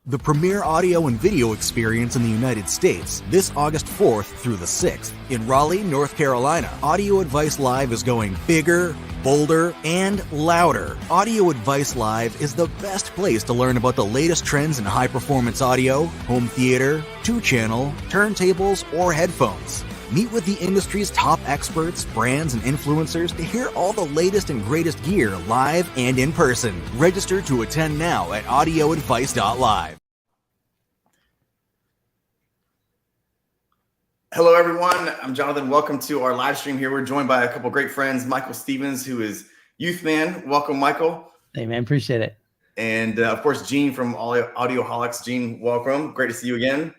the premier audio and video experience in the United States, this August 4th through the 6th. In Raleigh, North Carolina, Audio Advice Live is going bigger, bolder, and louder. Audio Advice Live is the best place to learn about the latest trends in high-performance audio, home theater, 2-channel, turntables, or headphones. Meet with the industry's top experts, brands, and influencers to hear all the latest and greatest gear live and in person. Register to attend now at audioadvice.live. Hello, everyone. I'm Jonathan. Welcome to our live stream here. We're joined by a couple great friends, Michael Stevens, who is Youthman. Welcome, Michael. Hey, man. Appreciate it. And, of course, Gene from Audioholics. Gene, welcome. Great to see you again.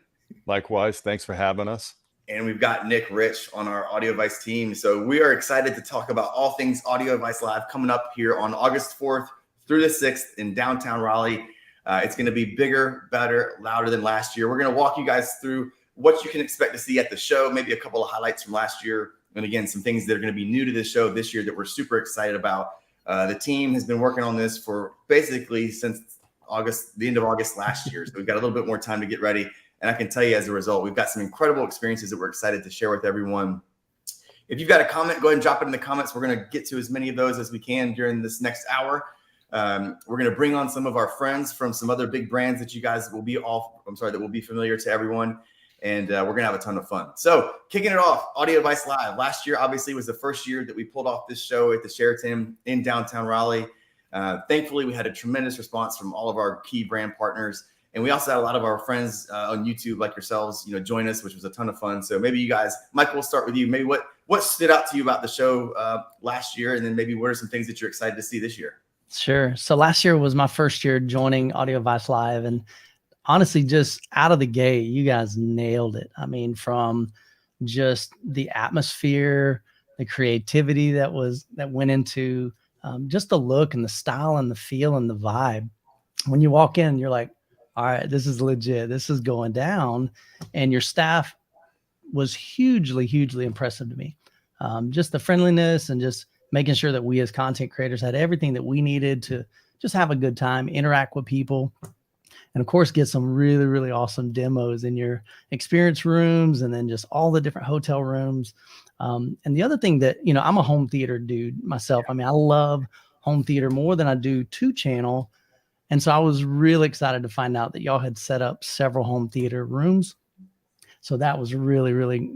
Likewise. Thanks for having us. And we've got Nick Rich on our Audio Advice team. So we are excited to talk about all things Audio Advice Live coming up here on August 4th through the 6th in downtown Raleigh. It's going to be bigger, better, louder than last year. We're going to walk you guys through what you can expect to see at the show, maybe a couple of highlights from last year. And again, some things that are going to be new to this show this year that we're super excited about. The team has been working on this for basically since August, the end of August last year. So we've got a little bit more time to get ready. And I can tell you as a result, we've got some incredible experiences that we're excited to share with everyone. If you've got a comment, go ahead and drop it in the comments. We're going to get to as many of those as we can during this next hour. We're going to bring on some of our friends from some other big brands that you guys will be that will be familiar to everyone. And we're going to have a ton of fun. So kicking it off, Audio Advice Live. Last year, obviously, was the first year that we pulled off this show at the Sheraton in downtown Raleigh. Thankfully, we had a tremendous response from all of our key brand partners. And we also had a lot of our friends on YouTube like yourselves, join us, which was a ton of fun. So maybe you guys, Michael, we'll start with you. Maybe what stood out to you about the show last year? And then maybe what are some things that you're excited to see this year? Sure. So last year was my first year joining Audio Advice Live. And honestly, just out of the gate, you guys nailed it. I mean, from just the atmosphere, the creativity that went into just the look and the style and the feel and the vibe. When you walk in, you're like, all right, this is legit. This is going down. And your staff was hugely, hugely impressive to me. Just the friendliness and just making sure that we as content creators had everything that we needed to just have a good time, interact with people, and of course, get some really, really awesome demos in your experience rooms and then just all the different hotel rooms. And the other thing that, I'm a home theater dude myself. I mean, I love home theater more than I do 2-channel. And so I was really excited to find out that y'all had set up several home theater rooms. So that was really, really,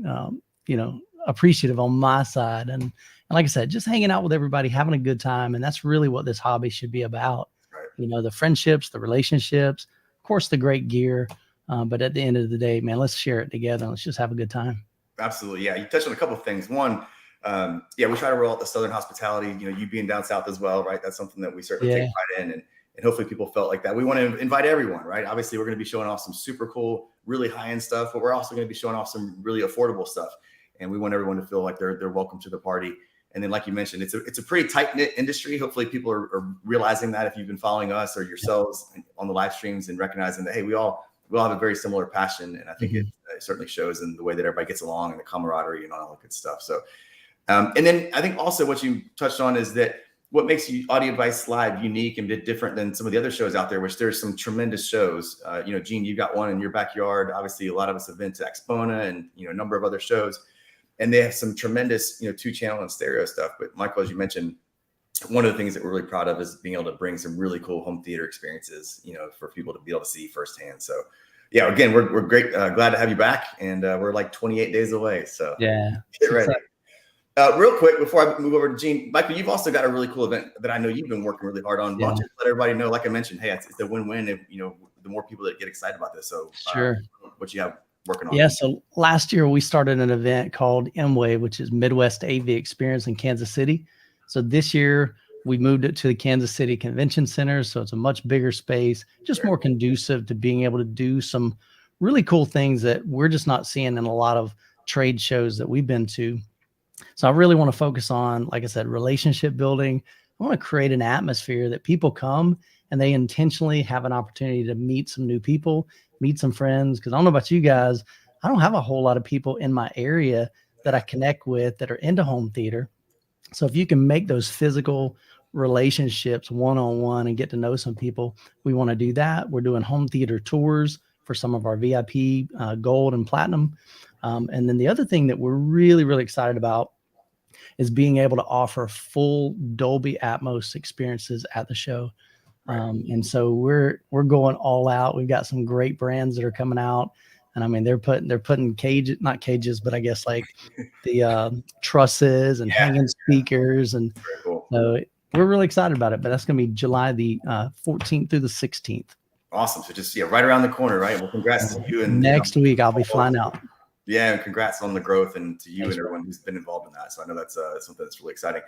appreciative on my side. And like I said, just hanging out with everybody, having a good time. And that's really what this hobby should be about. Right. The friendships, the relationships, of course, the great gear. But at the end of the day, man, let's share it together. Let's just have a good time. Absolutely. Yeah. You touched on a couple of things. One, we try to roll out the Southern hospitality, you being down south as well, right? That's something that we certainly take pride in. And hopefully people felt like that. We want to invite everyone, right? Obviously, we're going to be showing off some super cool, really high-end stuff, but we're also going to be showing off some really affordable stuff. And we want everyone to feel like they're welcome to the party. And then, like you mentioned, it's a pretty tight-knit industry. Hopefully people are realizing that if you've been following us or yourselves on the live streams and recognizing that, hey, we all have a very similar passion. And I think it certainly shows in the way that everybody gets along and the camaraderie and all that good stuff. So, and then I think also what you touched on is that what makes Audio Advice Live unique and a bit different than some of the other shows out there, which there's some tremendous shows. Gene, you've got one in your backyard. Obviously, a lot of us have been to Expona and, a number of other shows. And they have some tremendous, 2-channel and stereo stuff. But Michael, as you mentioned, one of the things that we're really proud of is being able to bring some really cool home theater experiences, for people to be able to see firsthand. So, yeah, again, we're great. Glad to have you back. And we're like 28 days away. So yeah, get ready. Real quick, before I move over to Gene, Michael, you've also got a really cool event that I know you've been working really hard on. Why don't you let everybody know, like I mentioned, hey, it's a win-win if, the more people that get excited about this. So sure. What you have working on? Yeah, so last year we started an event called M-Wave, which is Midwest AV Experience in Kansas City. So this year we moved it to the Kansas City Convention Center. So it's a much bigger space, just more conducive to being able to do some really cool things that we're just not seeing in a lot of trade shows that we've been to. So I really want to focus on, like I said, relationship building. I want to create an atmosphere that people come and they intentionally have an opportunity to meet some new people, meet some friends. Because I don't know about you guys, I don't have a whole lot of people in my area that I connect with that are into home theater. So if you can make those physical relationships one-on-one and get to know some people, we want to do that. We're doing home theater tours for some of our VIP gold and platinum. And then the other thing that we're really, really excited about is being able to offer full Dolby Atmos experiences at the show. And so we're going all out. We've got some great brands that are coming out, and I mean they're putting not cages, but I guess like the trusses and hanging speakers, and Cool. so we're really excited about it. But that's going to be July the 14th through the 16th. Awesome. So just right around the corner, right? Well, congrats to you. And next week I'll be flying out. Yeah, and congrats on the growth, and to you and everyone who's been involved in that. So I know that's something that's really exciting.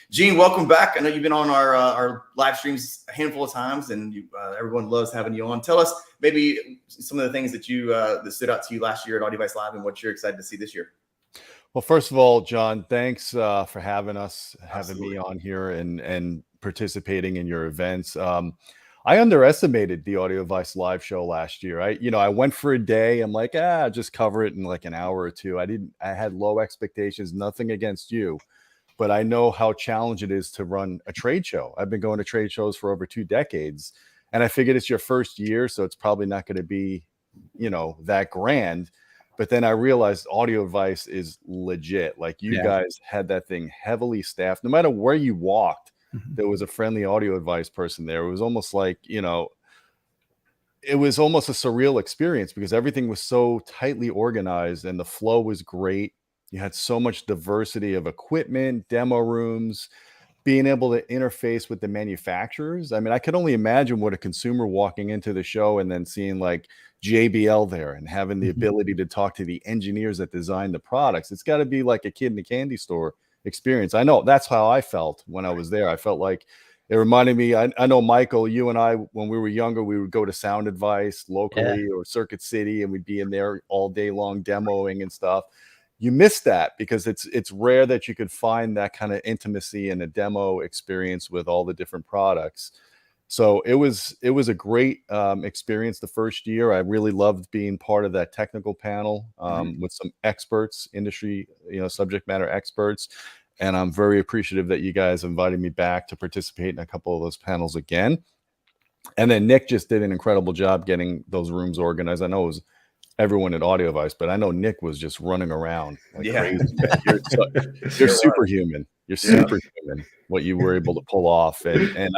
Gene, welcome back. I know you've been on our live streams a handful of times, and everyone loves having you on. Tell us maybe some of the things that you that stood out to you last year at Audio Vice Live, and what you're excited to see this year. Well, first of all, John, thanks for having us, Absolutely. me on here and participating in your events. I underestimated the Audio Vice live show last year. I went for a day. I'm like, just cover it in like an hour or two. I had low expectations, nothing against you, but I know how challenging it is to run a trade show. I've been going to trade shows for over 2 decades, and I figured it's your first year, so it's probably not going to be, that grand. But then I realized Audio Vice is legit. Like you guys had that thing heavily staffed. No matter where you walked, there was a friendly audio advice person there. It was almost like, it was almost a surreal experience because everything was so tightly organized and the flow was great. You had so much diversity of equipment, demo rooms, being able to interface with the manufacturers. I mean, I could only imagine what a consumer walking into the show and then seeing like JBL there and having the ability to talk to the engineers that design the products. It's got to be like a kid in a candy store experience. I know that's how I felt when I was there. I felt like it reminded me. I know, Michael, you and I, when we were younger, we would go to Sound Advice locally or Circuit City, and we'd be in there all day long demoing and stuff. You miss that because it's rare that you could find that kind of intimacy in a demo experience with all the different products. So it was a great experience the first year. I really loved being part of that technical panel with some experts, industry, subject matter experts. And I'm very appreciative that you guys invited me back to participate in a couple of those panels again. And then Nick just did an incredible job getting those rooms organized. I know it was everyone at Audio Vice, but I know Nick was just running around like crazy. You're superhuman. You're superhuman what you were able to pull off. And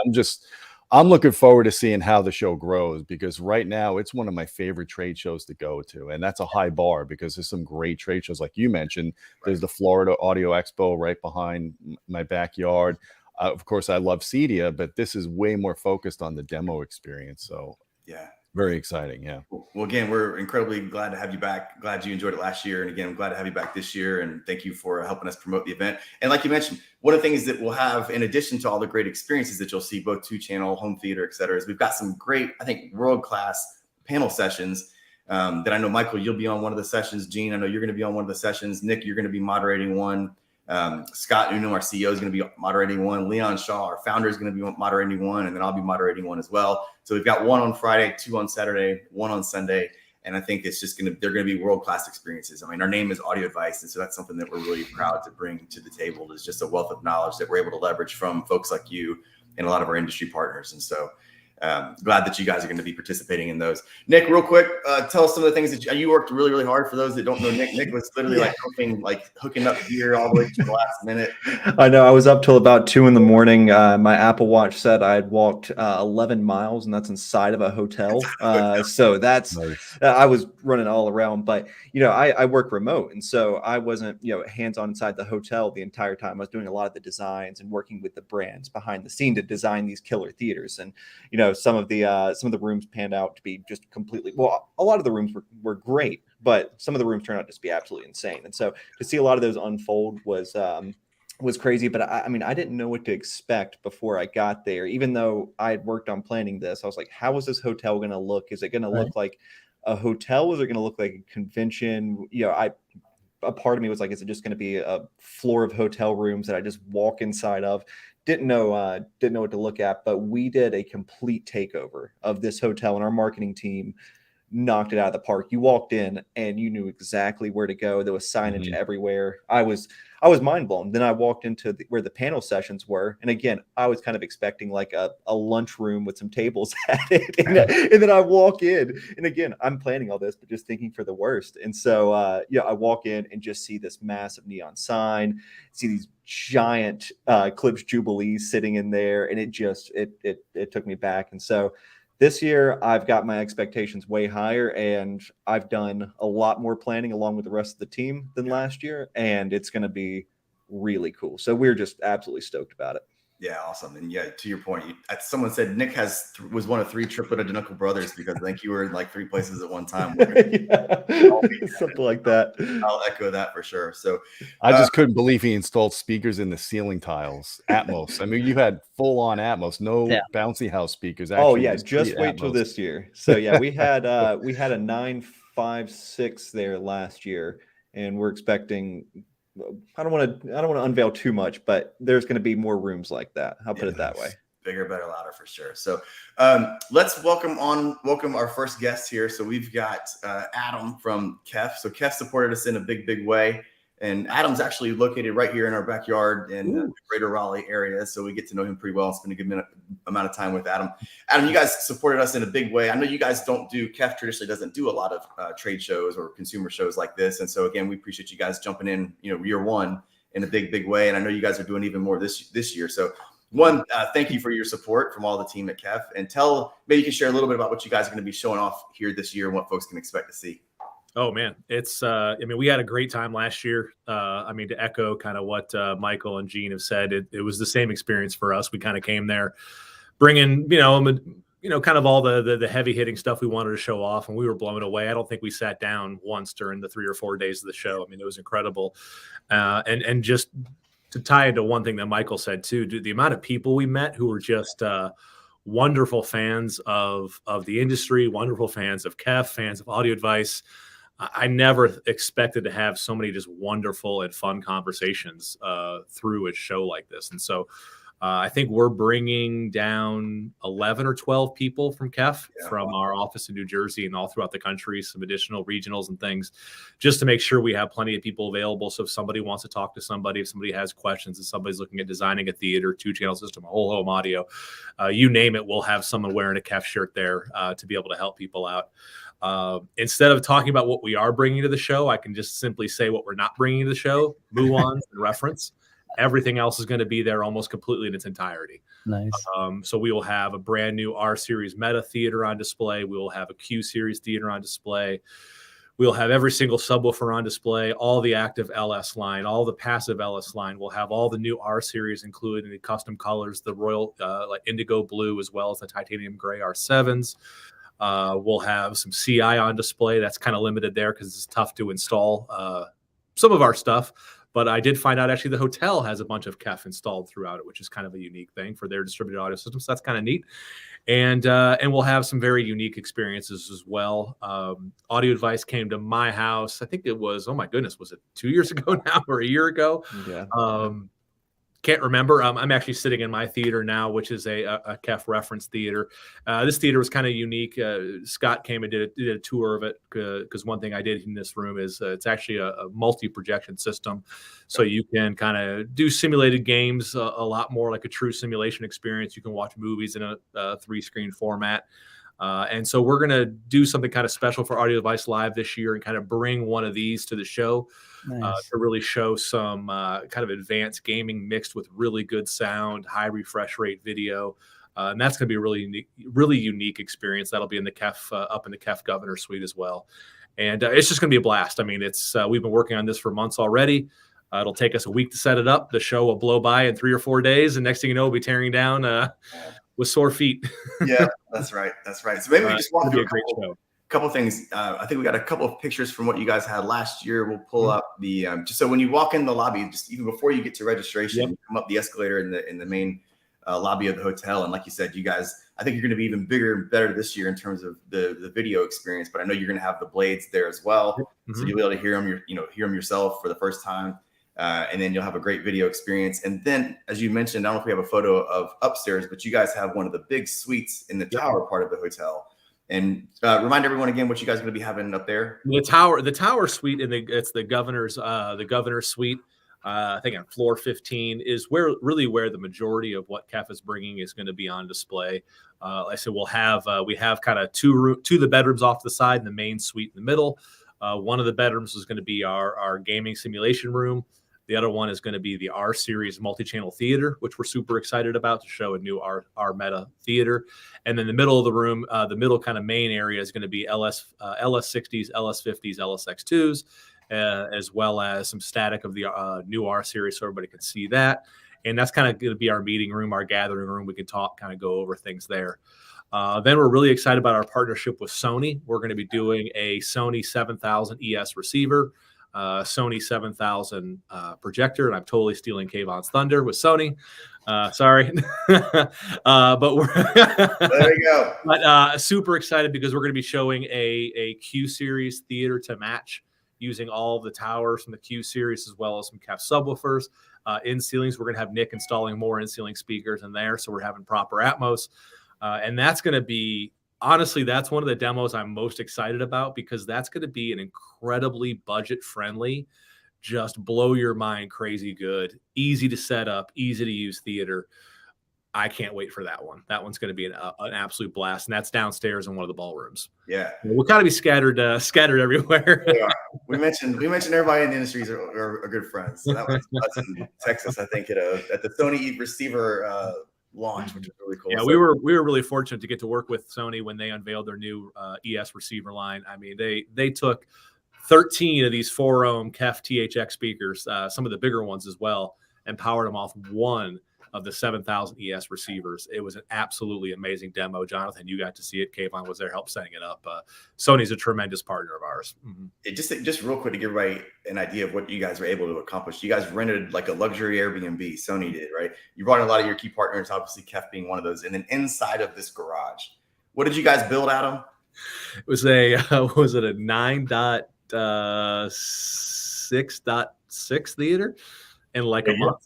I'm looking forward to seeing how the show grows, because right now it's one of my favorite trade shows to go to. And that's a high bar because there's some great trade shows. Like you mentioned, there's the Florida Audio Expo right behind my backyard. Of course, I love CEDIA, but this is way more focused on the demo experience. So very exciting. Yeah. Well, again, we're incredibly glad to have you back. Glad you enjoyed it last year. And again, I'm glad to have you back this year. And thank you for helping us promote the event. And like you mentioned, one of the things that we'll have, in addition to all the great experiences that you'll see, both 2-channel, home theater, et cetera, is we've got some great, I think, world-class panel sessions that I know, Michael, you'll be on one of the sessions. Gene, I know you're going to be on one of the sessions. Nick, you're going to be moderating one. Scott Uno, our CEO, is going to be moderating one. Leon Shaw, our founder, is going to be moderating one, and then I'll be moderating one as well. So we've got one on Friday, 2 on Saturday, 1 on Sunday, and I think it's just they're going to be world-class experiences. I mean, our name is Audio Advice, and so that's something that we're really proud to bring to the table, is just a wealth of knowledge that we're able to leverage from folks like you and a lot of our industry partners. And so glad that you guys are going to be participating in those. Nick, real quick, tell us some of the things that you worked really, really hard. For those that don't know Nick, Nick was literally hooking up gear all the way to the last minute. I know. I was up till about 2 a.m. My Apple Watch said I had walked 11 miles, and that's inside of a hotel. So that's Nice. I was running all around. But I work remote, and so I wasn't hands-on inside the hotel the entire time. I was doing a lot of the designs and working with the brands behind the scene to design these killer theaters. And some of the rooms panned out to be just completely, well, a lot of the rooms were great, but some of the rooms turned out to be absolutely insane. And so to see a lot of those unfold was crazy. But I mean, I didn't know what to expect before I got there. Even though I had worked on planning this, I was like, how is this hotel going to look? Is it going to look like a hotel? Is it going to look like a convention? A part of me was like, is it just going to be a floor of hotel rooms that I just walk inside of? Didn't know what to look at, but we did a complete takeover of this hotel, and our marketing team knocked it out of the park. You walked in and you knew exactly where to go. There was signage everywhere. I was mind blown. Then I walked into where the panel sessions were. And again, I was kind of expecting like a lunch room with some tables at it. And then I walk in, and again, I'm planning all this, but just thinking for the worst. And so, I walk in and just see this massive neon sign, see these giant Clips Jubilees sitting in there. And it just, it took me back. And so this year I've got my expectations way higher, and I've done a lot more planning along with the rest of the team than last year. And it's going to be really cool. So we're just absolutely stoked about it. Yeah, awesome. And yeah, to your point, someone said Nick was one of 3 triplet identical brothers, because I think you were in like 3 places at one time. Something like that. I'll echo that for sure. So I just couldn't believe he installed speakers in the ceiling tiles. Atmos. I mean, you had full on Atmos, no bouncy house speakers. Oh yeah, just wait till this year. So yeah, we had a 956 there last year, and we're expecting. I don't want to unveil too much, but there's going to be more rooms like that. I'll put it that way. Bigger, better, louder for sure. So let's welcome our first guest here. So we've got Adam from KEF. So KEF supported us in a big way. And Adam's actually located right here in our backyard in the greater Raleigh area. So we get to know him pretty well and spend a good amount of time with Adam. Adam, you guys supported us in a big way. I know you guys KEF traditionally doesn't do a lot of trade shows or consumer shows like this. And so again, we appreciate you guys jumping in, year one in a big way. And I know you guys are doing even more this year. So thank you for your support from all the team at KEF, and maybe you can share a little bit about what you guys are going to be showing off here this year and what folks can expect to see. Oh man, it's we had a great time last year. To echo kind of what Michael and Gene have said, it was the same experience for us. We kind of came there bringing, kind of all the heavy hitting stuff we wanted to show off, and we were blown away. I don't think we sat down once during the 3 or 4 days of the show. It was incredible. And just to tie into one thing that Michael said too, the amount of people we met who were just wonderful fans of the industry, wonderful fans of KEF, fans of Audio Advice. I never expected to have so many just wonderful and fun conversations through a show like this. And so I think we're bringing down 11 or 12 people from KEF from our office in New Jersey and all throughout the country, some additional regionals and things, just to make sure we have plenty of people available. So if somebody wants to talk to somebody, if somebody has questions, if somebody's looking at designing a theater, 2-channel system, a whole home audio, you name it, we'll have someone wearing a KEF shirt there to be able to help people out. Instead of talking about what we are bringing to the show, I can just simply say what we're not bringing to the show, muons and reference. Everything else is going to be there almost completely in its entirety. Nice. So we will have a brand new R Series Meta theater on display. We will have a Q Series theater on display. We'll have every single subwoofer on display, all the active LS line, all the passive LS line. We'll have all the new R Series included in the custom colors, the royal like indigo blue, as well as the titanium gray R7s. We'll have some CI on display. That's kind of limited there because it's tough to install some of our stuff. But I did find out actually the hotel has a bunch of KEF installed throughout it, which is kind of a unique thing for their distributed audio system. So that's kind of neat. And we'll have some very unique experiences as well. Audio Advice came to my house. I think it was, oh my goodness, was it 2 years ago now or a year ago? Yeah. Can't remember. I'm actually sitting in my theater now, which is a KEF reference theater. This theater was kind of unique. Scott came and did a tour of it because one thing I did in this room is it's actually a multi-projection system. So you can kind of do simulated games a lot more like a true simulation experience. You can watch movies in a 3-screen format. And so we're going to do something kind of special for Audio Advice Live this year and kind of bring one of these to the show. Nice. To really show some kind of advanced gaming mixed with really good sound, high refresh rate video. And that's going to be a really unique experience. That'll be in the KEF, up in the KEF Governor Suite as well. And it's just going to be a blast. It's we've been working on this for months already. It'll take us a week to set it up. The show will blow by in 3 or 4 days. And next thing you know, we'll be tearing down with sore feet. Yeah, that's right. That's right. So maybe we just walk through a great show. Couple things. I think we got a couple of pictures from what you guys had last year. We'll pull up the just so when you walk in the lobby, just even before you get to registration, you come up the escalator in the main lobby of the hotel. And like you said, you guys, I think you're going to be even bigger and better this year in terms of the video experience. But I know you're going to have the blades there as well, so you'll be able to hear them. Hear them yourself for the first time, and then you'll have a great video experience. And then, as you mentioned, I don't know if we have a photo of upstairs, but you guys have one of the big suites in the tower part of the hotel. And remind everyone again what you guys are going to be having up there. The tower suite, and it's the governor's suite. I think on floor 15 is where the majority of what KEF is bringing is going to be on display. Like I said, we have kind of two of the bedrooms off the side and the main suite in the middle. One of the bedrooms is going to be our gaming simulation room. The other one is going to be the R Series multi-channel theater, which we're super excited about, to show a new R Meta theater. And then the middle of the room, the middle kind of main area, is going to be LS60s, LS50s, LSX2s, as well as some static of the new R Series, so everybody can see that. And that's kind of going to be our meeting room, our gathering room. We can talk, kind of go over things there. Then we're really excited about our partnership with Sony. We're going to be doing a Sony 7000 ES receiver, Sony 7000 projector, and I'm totally stealing Kayvon's thunder with Sony. Sorry. But we're there you go. But super excited because we're going to be showing a Q series theater to match, using all of the towers from the Q series as well as some KEF subwoofers. In ceilings, we're going to have Nick installing more in-ceiling speakers in there, so we're having proper Atmos. And that's going to be, honestly, that's one of the demos I'm most excited about, because that's going to be an incredibly budget-friendly, just blow your mind crazy good, easy to set up, easy to use theater. I can't wait for that one. That one's going to be an absolute blast, and that's downstairs in one of the ballrooms. Yeah, we'll kind of be scattered everywhere. We mentioned everybody in the industries are good friends. So that's in Texas, I think, at the Sony receiver launch, which is really cool. Yeah, so, we were really fortunate to get to work with Sony when they unveiled their new ES receiver line. I mean, they took 13 of these 4-ohm KEF THX speakers, some of the bigger ones as well, and powered them off one of the 7000 ES receivers. It was an absolutely amazing demo. Jonathan, you got to see it. Kayvon was there, helped setting it up. Sony's a tremendous partner of ours. Mm-hmm. Just real quick to give everybody an idea of what you guys were able to accomplish. You guys rented like a luxury Airbnb. Sony did, right? You brought in a lot of your key partners, obviously KEF being one of those. And then inside of this garage, what did you guys build, Adam? It was a 9.6.6 theater in like a month.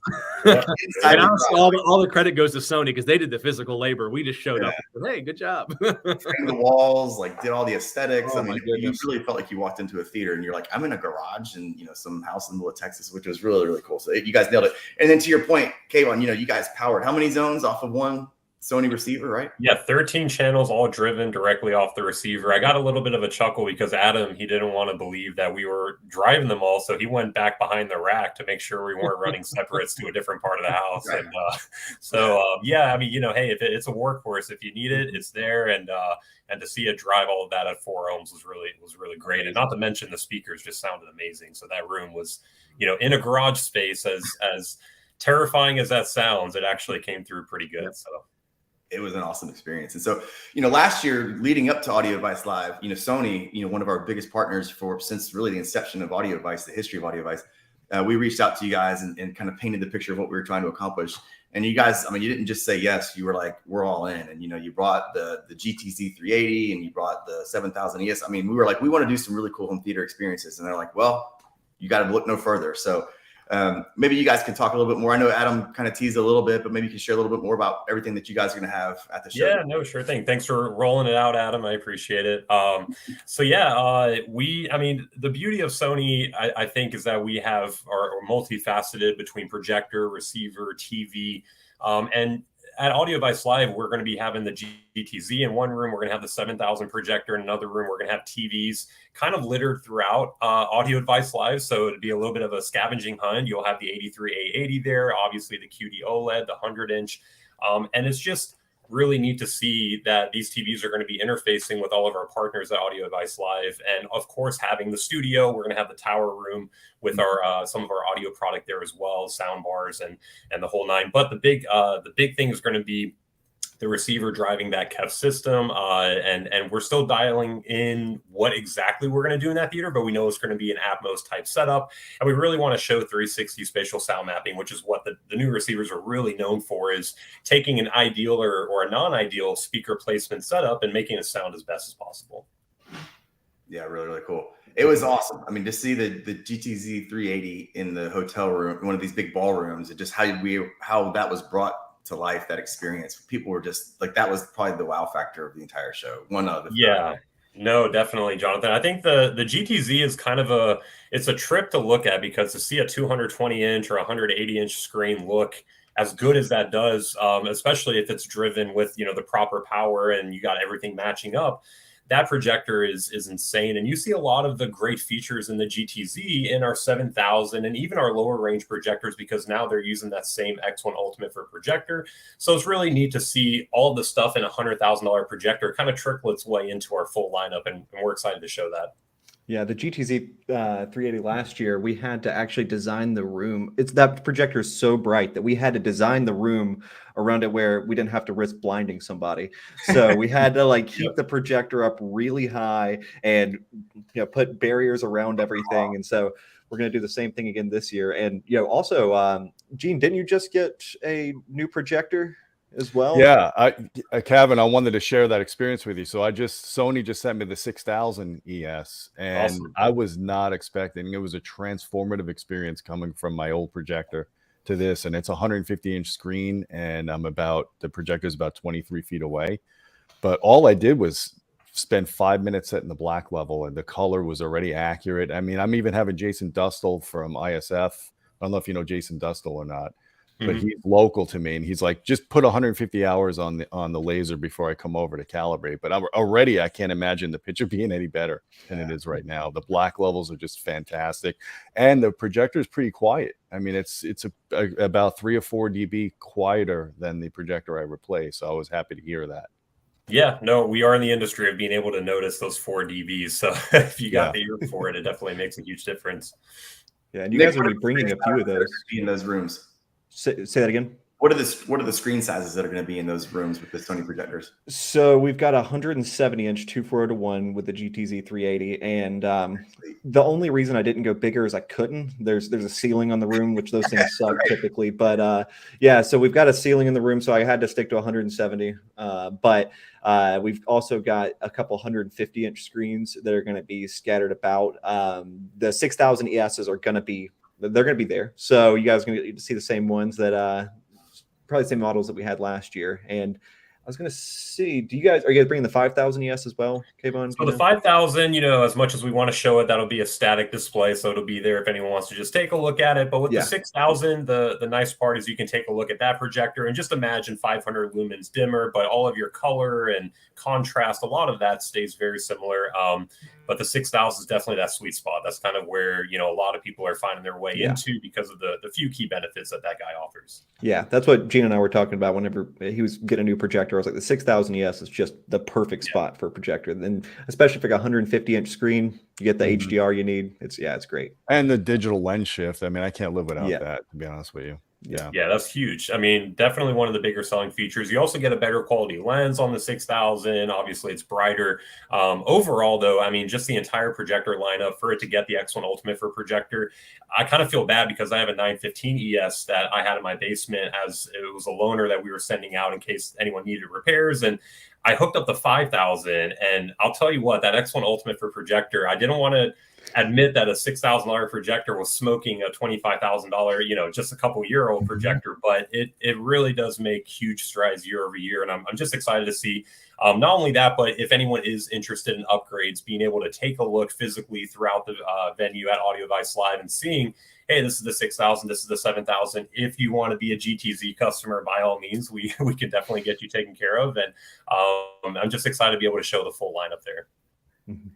And honestly, all the credit goes to Sony, because they did the physical labor. We just showed up and said, hey, good job. Framed the walls, like did all the aesthetics. Oh, I mean, my you really felt like you walked into a theater and you're like, I'm in a garage and some house in the middle of Texas, which was really, really cool. So you guys nailed it. And then to your point, Kayvon, you guys powered how many zones off of one Sony receiver, right? Yeah, 13 channels all driven directly off the receiver. I got a little bit of a chuckle because Adam, he didn't want to believe that we were driving them all, so he went back behind the rack to make sure we weren't running separates to a different part of the house. Right. And yeah, I mean, hey, if it's a workhorse, if you need it, it's there. And to see it drive all of that at 4 ohms was really great. And not to mention the speakers just sounded amazing. So that room was, in a garage space, as terrifying as that sounds, it actually came through pretty good. So it was an awesome experience. And so, last year leading up to Audio Advice Live, Sony, one of our biggest partners since really the inception of Audio Advice, the history of Audio Advice, we reached out to you guys and kind of painted the picture of what we were trying to accomplish. And you guys, you didn't just say yes, you were like, we're all in. And, you brought the GTZ 380 and you brought the 7000 ES. We were like, we want to do some really cool home theater experiences. And they're like, well, you got to look no further. So maybe you guys can talk a little bit more. I know Adam kind of teased a little bit, but maybe you can share a little bit more about everything that you guys are going to have at the show. Yeah, no, sure thing. Thanks for rolling it out, Adam. I appreciate it. The beauty of Sony, I think, is that we are multifaceted between projector, receiver, TV, and at Audio Advice Live, we're going to be having the GTZ in one room. We're going to have the 7000 projector in another room. We're going to have TVs kind of littered throughout Audio Advice Live. So it'd be a little bit of a scavenging hunt. You'll have the 83A80 there, obviously the QD OLED, the 100-inch. And it's just really neat to see that these TVs are going to be interfacing with all of our partners at Audio Advice Live. And of course, having the studio, we're going to have the tower room with our some of our audio product there as well, sound bars and the whole nine. But the big thing is going to be the receiver driving that KEF system. And we're still dialing in what exactly we're going to do in that theater, but we know it's going to be an Atmos type setup. And we really want to show 360 spatial sound mapping, which is what the new receivers are really known for, is taking an ideal or a non-ideal speaker placement setup and making it sound as best as possible. Yeah, really, really cool. It was awesome. To see the GTZ 380 in the hotel room, one of these big ballrooms, and just how that was brought to life, that experience. People were just like, that was probably the wow factor of the entire show. One of the Yeah. No, definitely, Jonathan. I think the GTZ is kind of it's a trip to look at, because to see a 220-inch or 180-inch screen look as good as that does, especially if it's driven with, the proper power and you got everything matching up, that projector is insane. And you see a lot of the great features in the GTZ in our 7000 and even our lower range projectors, because now they're using that same X1 Ultimate for projector. So it's really neat to see all the stuff in a $100,000 projector kind of trickle its way into our full lineup. And we're excited to show that. Yeah, the GTZ 380 last year, we had to actually design the room. That projector is so bright that we had to design the room around it where we didn't have to risk blinding somebody. So we had to keep the projector up really high and put barriers around everything. And so we're going to do the same thing again this year. And also, Gene, didn't you just get a new projector as well? Yeah, Kevin, I wanted to share that experience with you. So Sony just sent me the 6000 ES, and awesome. I was not expecting. It was a transformative experience coming from my old projector to this, and it's a 150-inch screen, and the projector is about 23 feet away. But all I did was spend 5 minutes setting the black level, and the color was already accurate. I mean, I'm even having Jason Dustle from ISF. I don't know if you know Jason Dustle or not, but he's local to me, and he's like, just put 150 hours on the laser before I come over to calibrate. But I can't imagine the picture being any better than it is right now. The black levels are just fantastic, and the projector is pretty quiet. I mean, it's about 3 or 4 dB quieter than the projector I replaced. So I was happy to hear that. Yeah, no, we are in the industry of being able to notice those 4 dBs. So if you got the ear for it, it definitely makes a huge difference. Yeah, and you guys will be bringing a few of those in those rooms. Say that again. What are the screen sizes that are going to be in those rooms with the Sony projectors? So we've got a 170-inch 24:1 with the GTZ 380, and the only reason I didn't go bigger is I couldn't. There's a ceiling on the room, which those things suck typically. But yeah, so we've got a ceiling in the room, so I had to stick to 170. But we've also got a couple 150-inch screens that are going to be scattered about. The 6000 ESs are going to be. They're going to be there. So you guys are going to get to see the same ones that probably the same models that we had last year. And I was going to see, are you guys bringing the 5000 ES as well, Kayvon? So the 5000, as much as we want to show it, that'll be a static display. So it'll be there if anyone wants to just take a look at it. But with the 6000, the nice part is you can take a look at that projector and just imagine 500 lumens dimmer, but all of your color and contrast, a lot of that stays very similar. But the 6000 is definitely that sweet spot. That's kind of where, a lot of people are finding their way into because of the few key benefits that guy offers. Yeah, that's what Gene and I were talking about whenever he was getting a new projector. I was like, the 6000 ES is just the perfect spot for a projector. Then, especially if you got a 150-inch screen, you get the HDR you need. It's great. And the digital lens shift. I mean, I can't live without that, to be honest with you. Yeah, that's huge. I mean, definitely one of the bigger selling features. You also get a better quality lens on the 6000. Obviously, it's brighter. Overall, though, I mean, just the entire projector lineup, for it to get the X1 Ultimate for projector, I kind of feel bad because I have a 915 ES that I had in my basement as it was a loaner that we were sending out in case anyone needed repairs. And I hooked up the 5000, and I'll tell you what, that X1 Ultimate for projector, I didn't want to admit that a $6,000 projector was smoking a $25,000, just a couple year old projector, but it really does make huge strides year over year. And I'm just excited to see not only that, but if anyone is interested in upgrades, being able to take a look physically throughout the venue at Audio Vice Live and seeing, hey, this is the 6000, this is the 7000. If you want to be a GTZ customer, by all means, we can definitely get you taken care of. And I'm just excited to be able to show the full lineup there. Mm-hmm.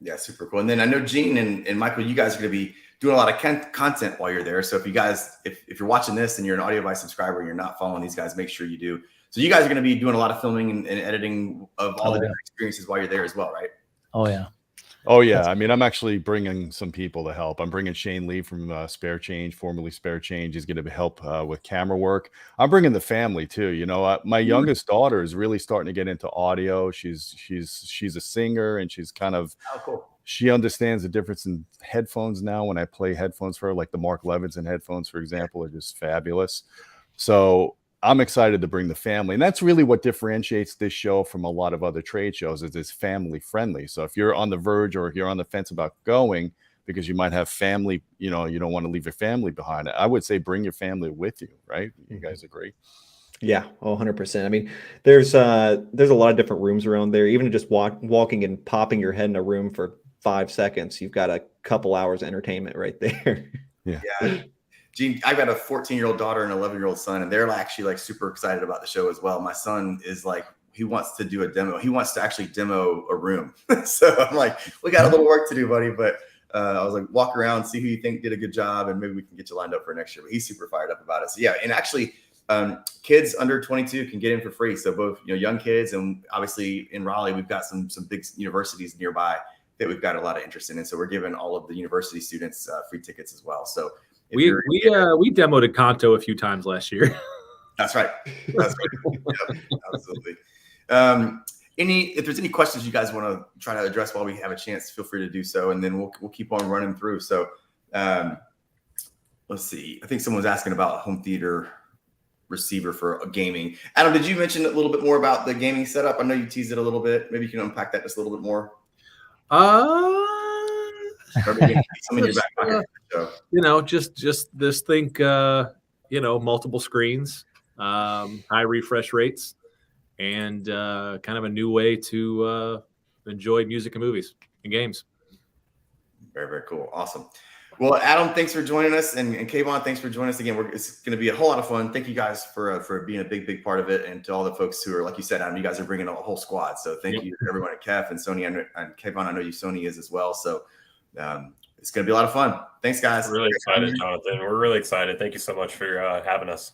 Yeah, super cool. And then I know Gene and Michael, you guys are going to be doing a lot of content while you're there. So if you guys, if you're watching this and you're an Audio Vice subscriber and you're not following these guys, make sure you do. So you guys are going to be doing a lot of filming and editing of all the different experiences while you're there as well, right? Oh, yeah. Oh, yeah. I mean, I'm actually bringing some people to help. I'm bringing Shane Lee from Spare Change, formerly Spare Change. He's going to help with camera work. I'm bringing the family, too. My youngest daughter is really starting to get into audio. She's a singer, and she's kind of she understands the difference in headphones now. When I play headphones for her, like the Mark Levinson headphones, for example, are just fabulous. So I'm excited to bring the family. And that's really what differentiates this show from a lot of other trade shows, is it's family friendly. So if you're on the verge or if you're on the fence about going because you might have family, you don't want to leave your family behind, I would say bring your family with you, right? You guys agree? Yeah, 100%. I mean, there's a lot of different rooms around there. Even just walking and popping your head in a room for 5 seconds, you've got a couple hours of entertainment right there. Yeah. Gene, I've got a 14-year-old daughter and an 11-year-old son, and they're actually like super excited about the show as well. My son is like, he wants to do a demo. He wants to actually demo a room. So I'm like, we got a little work to do, buddy. But I was like, walk around, see who you think did a good job, and maybe we can get you lined up for next year. But he's super fired up about it. So yeah, and actually, kids under 22 can get in for free. So both young kids, and obviously in Raleigh, we've got some big universities nearby that we've got a lot of interest in, and so we're giving all of the university students free tickets as well. So we demoed at Kanto a few times last year. That's right. That's right. Yep, absolutely. If there's any questions you guys want to try to address while we have a chance, feel free to do so, and then we'll keep on running through. So let's see. I think someone was asking about home theater receiver for gaming. Adam, did you mention a little bit more about the gaming setup? I know you teased it a little bit. Maybe you can unpack that just a little bit more. Just this think, multiple screens, high refresh rates, and kind of a new way to enjoy music and movies and games. Very, very cool. Awesome. Well, Adam, thanks for joining us, and Kayvon, thanks for joining us again. It's going to be a whole lot of fun. Thank you guys for being a big part of it, and to all the folks who are, like you said, Adam, you guys are bringing a whole squad. So thank you to everyone at KEF and Sony, and Kayvon, I know you Sony is as well. So it's going to be a lot of fun. Thanks, guys. We're really excited, Jonathan. We're really excited. Thank you so much for having us.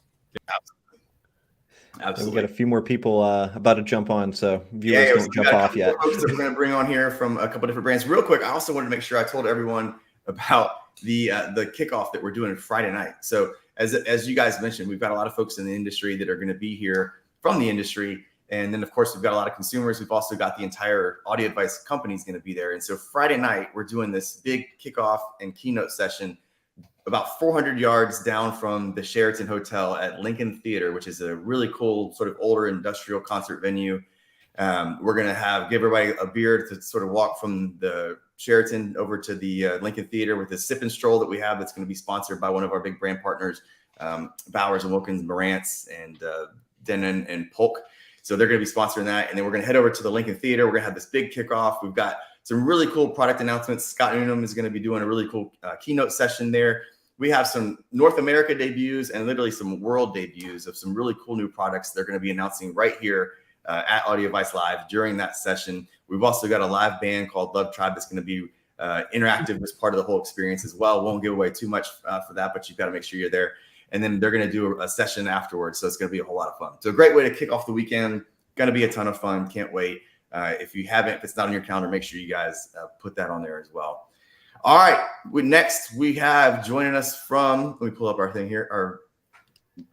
Absolutely. We got a few more people about to jump on, so viewers don't jump off yet. Folks that we're going to bring on here from a couple different brands. Real quick, I also wanted to make sure I told everyone about the kickoff that we're doing Friday night. So as you guys mentioned, we've got a lot of folks in the industry that are going to be here from the industry. And then, of course, we've got a lot of consumers. We've also got the entire audio advice company is going to be there. And so Friday night, we're doing this big kickoff and keynote session about 400 yards down from the Sheraton Hotel at Lincoln Theater, which is a really cool sort of older industrial concert venue. We're going to give everybody a beer to sort of walk from the Sheraton over to the Lincoln Theater with a sip and stroll that we have that's going to be sponsored by one of our big brand partners, Bowers and Wilkins, Marantz, and Denon and Polk. So they're going to be sponsoring that. And then we're going to head over to the Lincoln Theater. We're going to have this big kickoff. We've got some really cool product announcements. Scott Unum is going to be doing a really cool keynote session there. We have some North America debuts and literally some world debuts of some really cool new products they're going to be announcing right here at Audio Advice Live during that session. We've also got a live band called Love Tribe that's going to be interactive as part of the whole experience as well. Won't give away too much for that, but you've got to make sure you're there. And then they're going to do a session afterwards. So it's going to be a whole lot of fun. So a great way to kick off the weekend. Going to be a ton of fun. Can't wait. If it's not on your calendar, make sure you guys put that on there as well. All right. Next, we have joining us from, let me pull up our thing here, our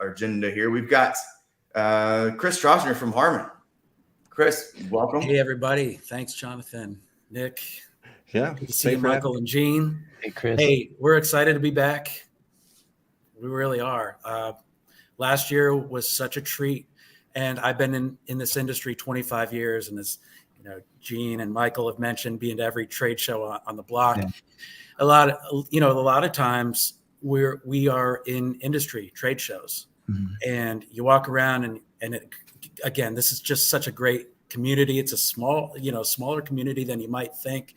agenda here. We've got Chris Straussner from Harmon. Chris, welcome. Hey, everybody. Thanks, Jonathan, Nick. Yeah. Good to see you, Michael and Gene. Hey, Chris. Hey, we're excited to be back. We really are. Last year was such a treat. And I've been in this industry 25 years. And as Gene and Michael have mentioned, being to every trade show on the block. Yeah. A lot of times we are in industry trade shows, and you walk around and again, this is just such a great community. It's a smaller community than you might think.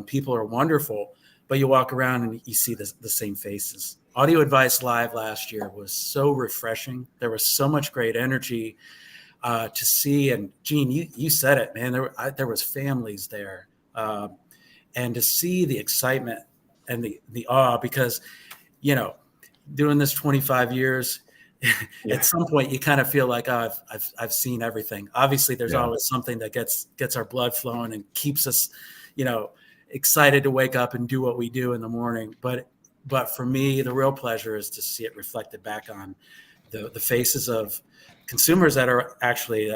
People are wonderful, but you walk around and you see the same faces. Audio Advice Live last year was so refreshing. There was so much great energy to see. And Gene, you said it, man. There was families there, and to see the excitement and the awe, because doing this 25 years, at some point you kind of feel like, oh, I've seen everything. Obviously, there's always something that gets our blood flowing and keeps us, excited to wake up and do what we do in the morning. But for me, the real pleasure is to see it reflected back on the faces of consumers that are actually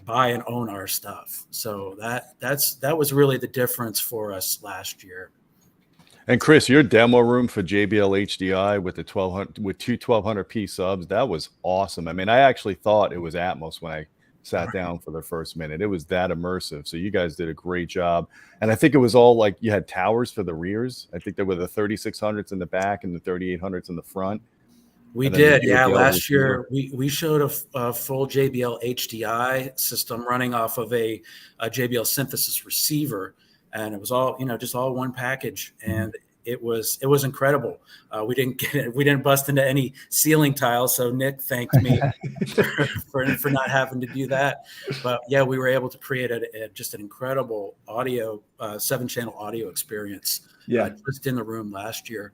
buy and own our stuff. So that was really the difference for us last year. And Chris, your demo room for JBL HDI with the 1200p subs, that was awesome. I mean, I actually thought it was Atmos when I sat down for the first minute. It was that immersive. So you guys did a great job. And I think it was all like you had towers for the rears. I think there were the 3600s in the back and the 3800s in the front. We And then the did, yeah. JBL Last year, receiver. we showed a full JBL HDI system running off of a JBL synthesis receiver, and it was all, just all one package, and it was incredible. We didn't bust into any ceiling tiles, so Nick thanked me for not having to do that. But yeah, we were able to create just an incredible audio 7-channel audio experience. Just in the room last year.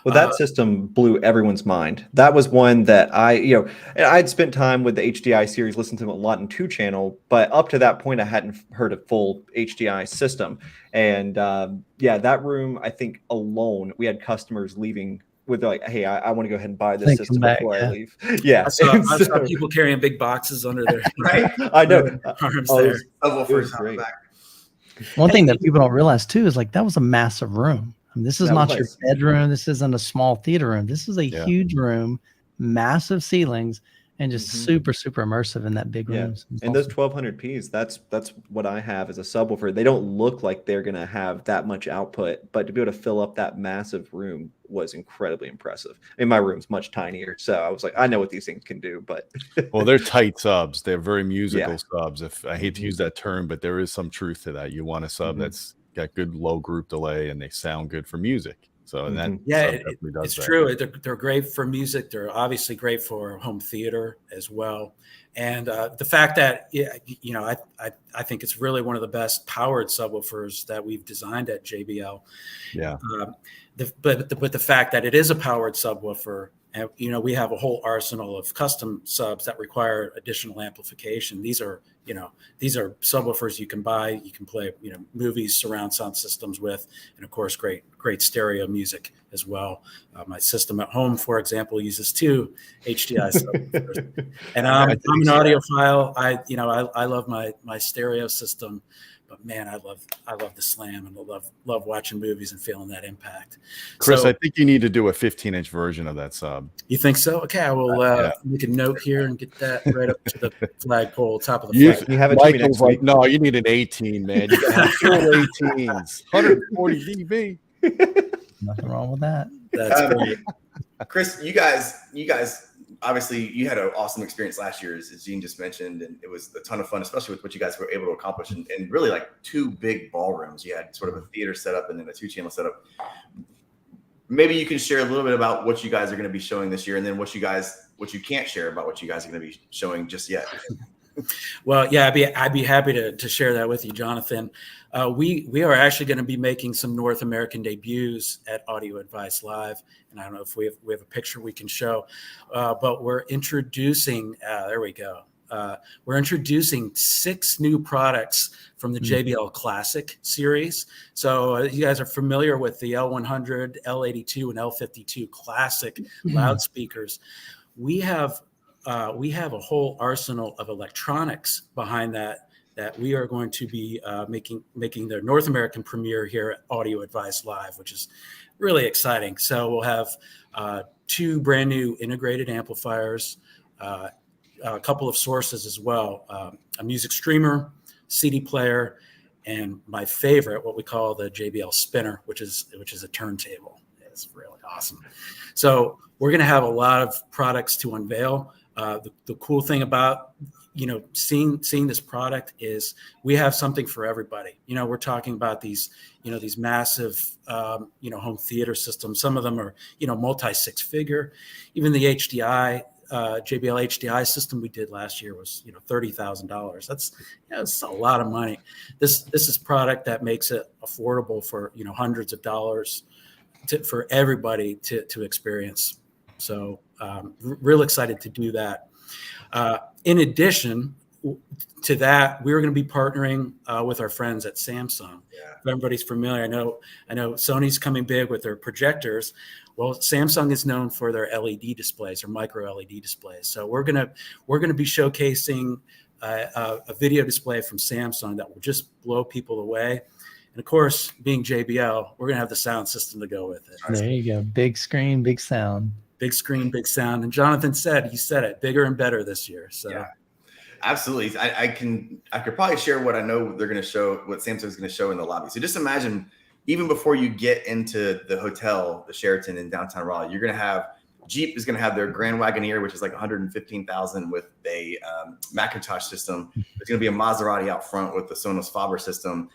Well, that system blew everyone's mind. That was one that I'd spent time with the HDI series, listened to them a lot in 2-channel, but up to that point, I hadn't heard a full HDI system. And that room, I think alone, we had customers leaving with like, hey, I want to go ahead and buy this system before I leave. Yeah. I saw people carrying big boxes under their Right? I know. arms there. Subwoofers on the back. One thing that people don't realize too is like that was a massive room. I mean, this is not your bedroom. This isn't a small theater room. This is a huge room, massive ceilings, and just super, super immersive in that big room. And those 1200Ps, that's what I have as a subwoofer. They don't look like they're going to have that much output, but to be able to fill up that massive room was incredibly impressive. And my room's much tinier, so I was like, I know what these things can do, but well, they're tight subs. They're very musical subs. If I hate to use that term, but there is some truth to that. You want a sub that's got good low group delay and they sound good for music. So and that it's true. They're great for music. They're obviously great for home theater as well. And the fact that I think it's really one of the best powered subwoofers that we've designed at JBL. Yeah. But the fact that it is a powered subwoofer, and we have a whole arsenal of custom subs that require additional amplification. These are subwoofers you can buy. You can play movies, surround sound systems with, and of course great stereo music as well. My system at home, for example, uses 2 HDI subwoofers. And I'm an audiophile. I love my stereo system. But man, I love the slam, and I love watching movies and feeling that impact. Chris, I think you need to do a 15-inch version of that sub. You think so? Okay, I will make a note here and get that right up to the flagpole, top of the flag. You have it to me next week. No, you need an 18, man. You got to have full 18s, 140 dB. Nothing wrong with that. That's great. Chris, you guys. Obviously, you had an awesome experience last year, as Gene just mentioned, and it was a ton of fun, especially with what you guys were able to accomplish in really like 2 big ballrooms. You had sort of a theater setup and then a 2-channel setup. Maybe you can share a little bit about what you guys are going to be showing this year, and then what you can't share about what you guys are going to be showing just yet. Well, yeah, I'd be happy to share that with you, Jonathan. We are actually going to be making some North American debuts at Audio Advice Live, and I don't know if we have a picture we can show, but we're introducing. There we go. We're introducing 6 new products from the JBL Classic series. So you guys are familiar with the L100, L82, and L52 Classic loudspeakers. We have a whole arsenal of electronics behind that we are going to be making their North American premiere here at Audio Advice Live, which is really exciting. So we'll have 2 brand new integrated amplifiers, a couple of sources as well, a music streamer, CD player, and my favorite, what we call the JBL spinner, which is a turntable. It's really awesome. So we're going to have a lot of products to unveil. The cool thing about seeing this product is we have something for everybody. We're talking about these massive home theater systems. Some of them are multi 6-figure. Even the HDI JBL HDI system we did last year was $30,000. That's a lot of money. This is product that makes it affordable for hundreds of dollars for everybody to experience. So real excited to do that. In addition to that, we're going to be partnering with our friends at Samsung. Yeah. If everybody's familiar, I know Sony's coming big with their projectors. Well, Samsung is known for their LED displays or micro LED displays. So we're gonna be showcasing a video display from Samsung that will just blow people away. And of course, being JBL, we're gonna have the sound system to go with it. There you go, big screen, big sound. Big screen, big sound. And Jonathan said it, bigger and better this year. So. Yeah. Absolutely. I could probably share what I know they're going to show, what Samsung's going to show in the lobby. So just imagine, even before you get into the hotel, the Sheraton in downtown Raleigh, you're going to have Jeep is going to have their Grand Wagoneer, which is like 115,000 with a Macintosh system. There's going to be a Maserati out front with the Sonos Faber system.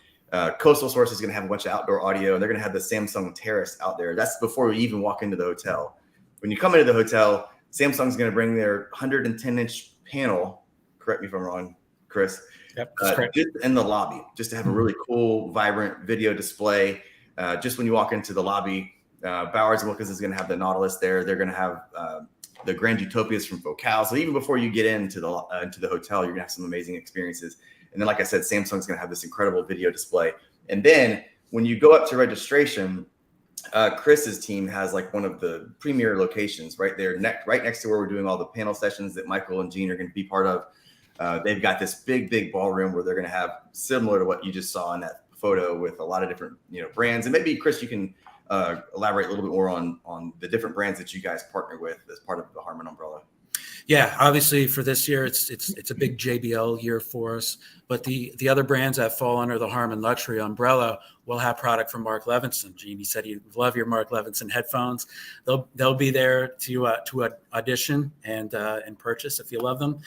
Coastal Source is going to have a bunch of outdoor audio, and they're going to have the Samsung Terrace out there. That's before we even walk into the hotel. When you come into the hotel, Samsung's going to bring their 110-inch panel. Correct me if I'm wrong, Chris. Yep, just in the lobby, just to have a really cool, vibrant video display. Just when you walk into the lobby, Bowers & Wilkins is going to have the Nautilus there. They're going to have the Grand Utopias from Focal. So even before you get into the hotel, you're going to have some amazing experiences. And then, like I said, Samsung's going to have this incredible video display. And then when you go up to registration, Chris's team has like one of the premier locations right there, right next to where we're doing all the panel sessions that Michael and Gene are going to be part of. They've got this big ballroom where they're going to have similar to what you just saw in that photo with a lot of different, brands. And maybe Chris, you can elaborate a little bit more on the different brands that you guys partner with as part of the Harmon umbrella. Yeah, obviously for this year, it's a big JBL year for us. But the other brands that fall under the Harmon luxury umbrella will have product from Mark Levinson. Gene, he said he'd love your Mark Levinson headphones. They'll be there to audition and purchase if you love them.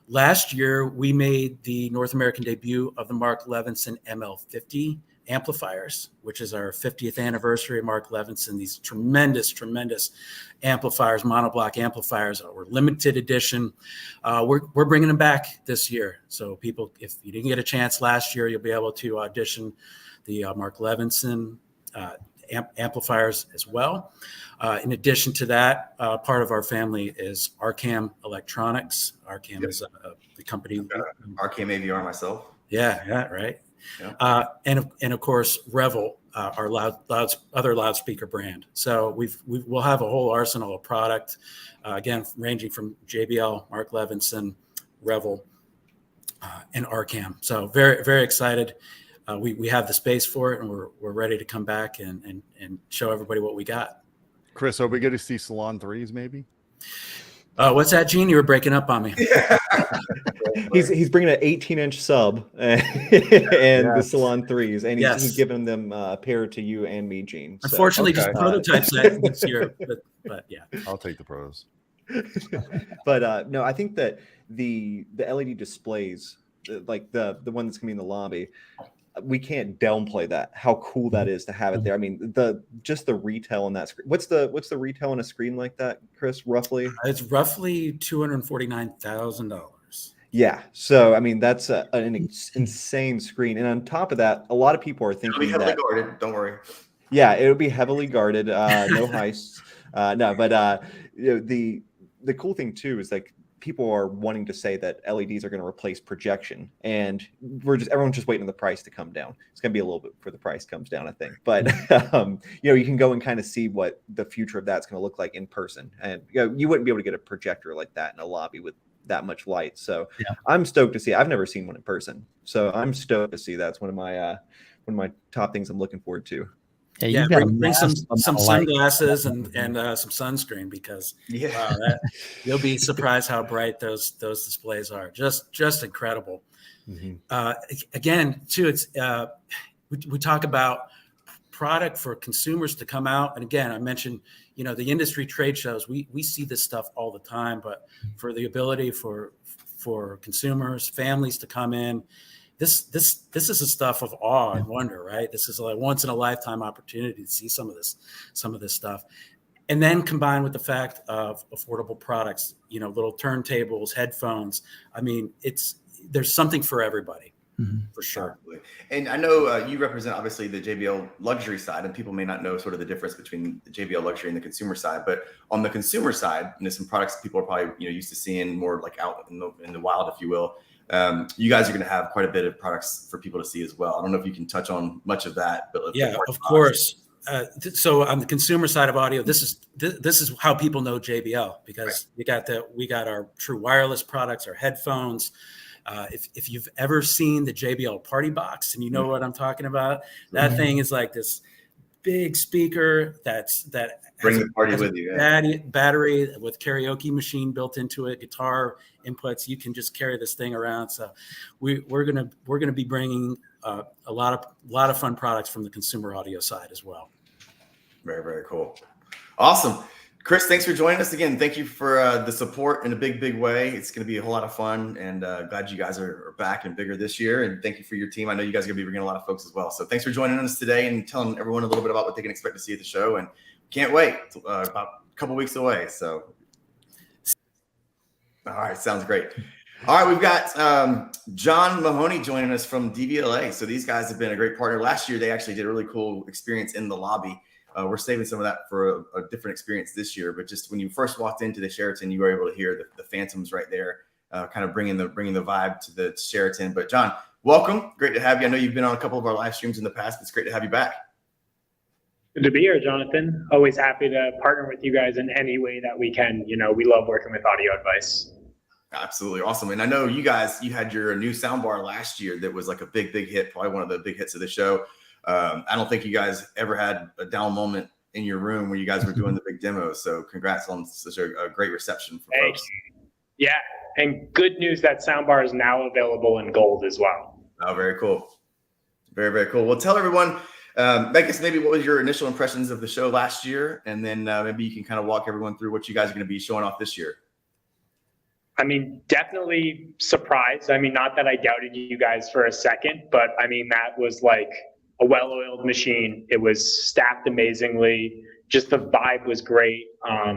Last year, we made the North American debut of the Mark Levinson ML50 amplifiers, which is our 50th anniversary of Mark Levinson. These tremendous amplifiers, monoblock amplifiers, were limited edition. We're bringing them back this year. So people, if you didn't get a chance last year, you'll be able to audition the Mark Levinson amplifiers as well. In addition to that, part of our family is Arcam Electronics. Arcam is the company. Arcam AVR myself. Yeah, right. Yeah. And of course, Revel, our other loudspeaker brand. So we'll have a whole arsenal of product, again, ranging from JBL, Mark Levinson, Revel, and Arcam. So very, very excited. We have the space for it, and we're ready to come back and show everybody what we got. Chris, are we going to see Salon 3s maybe? What's that, Gene? You were breaking up on me. He's bringing an 18-inch sub and the Salon 3s, and he's giving them a pair to you and me, Gene. So. Unfortunately, just prototypes this year, but yeah. I'll take the pros. But no, I think that the LED displays, like the one that's going to be in the lobby, we can't downplay that, how cool that is to have it there. I mean, the retail on that screen. What's the retail on a screen like that, Chris, roughly? It's roughly $249,000. Yeah. So, I mean, that's an insane screen. And on top of that, a lot of people are thinking it'll be heavily guarded. Don't worry. Yeah, it'll be heavily guarded. No heists. No, but the cool thing too is like people are wanting to say that LEDs are going to replace projection, and everyone's just waiting on the price to come down. It's going to be a little bit before the price comes down, I think. But you can go and kind of see what the future of that's going to look like in person, and you wouldn't be able to get a projector like that in a lobby with that much light. So I'm stoked to see. I've never seen one in person, so I'm stoked to see. That's one of my top things I'm looking forward to. Yeah, bring some sunglasses and some sunscreen, because you'll be surprised how bright those displays are. Just incredible. Mm-hmm. Again, too, it's we talk about product for consumers to come out, and again, I mentioned the industry trade shows. We see this stuff all the time, but for the ability for consumers, families to come in. This is the stuff of awe and wonder, right? This is like once in a lifetime opportunity to see some of this stuff, and then combined with the fact of affordable products, little turntables, headphones. I mean, there's something for everybody, for sure. And I know you represent obviously the JBL luxury side, and people may not know sort of the difference between the JBL luxury and the consumer side. But on the consumer side, some products people are probably used to seeing more like out in the wild, if you will. You guys are going to have quite a bit of products for people to see as well. I don't know if you can touch on much of that, but yeah, of course. So on the consumer side of audio, this is how people know JBL, because we got our true wireless products, our headphones. If you've ever seen the JBL Party Box, and you know what I'm talking about, that thing is like this big speaker that bring the party with you. Battery with karaoke machine built into it, guitar inputs. You can just carry this thing around. So we're gonna be bringing a lot of fun products from the consumer audio side as well. Very, very cool. Awesome. Chris, thanks for joining us again. Thank you for the support in a big way. It's going to be a whole lot of fun, and glad you guys are back and bigger this year. And thank you for your team. I know you guys are going to be bringing a lot of folks as well. So thanks for joining us today and telling everyone a little bit about what they can expect to see at the show. And can't wait. About a couple weeks away. So, all right, sounds great. All right, we've got John Mahoney joining us from Devialet. So these guys have been a great partner. Last year, they actually did a really cool experience in the lobby. We're saving some of that for a different experience this year. But just when you first walked into the Sheraton, you were able to hear the Phantoms right there, kind of bringing the vibe to the Sheraton. But John, welcome. Great to have you. I know you've been on a couple of our live streams in the past. But it's great to have you back. Good to be here, Jonathan. Always happy to partner with you guys in any way that we can. You know, we love working with Audio Advice. Absolutely awesome. And I know you had your new soundbar last year that was like a big hit, probably one of the big hits of the show. I don't think you guys ever had a down moment in your room where you guys were doing the big demos. So congrats on such a great reception for folks. Yeah. And good news that soundbar is now available in gold as well. Oh, very cool. Very cool. Well, tell everyone, I guess maybe what was your initial impressions of the show last year? And then maybe you can kind of walk everyone through what you guys are going to be showing off this year. I mean, definitely surprised. I mean, not that I doubted you guys for a second, but I mean, that was like a well-oiled machine. It was staffed amazingly. Just the vibe was great.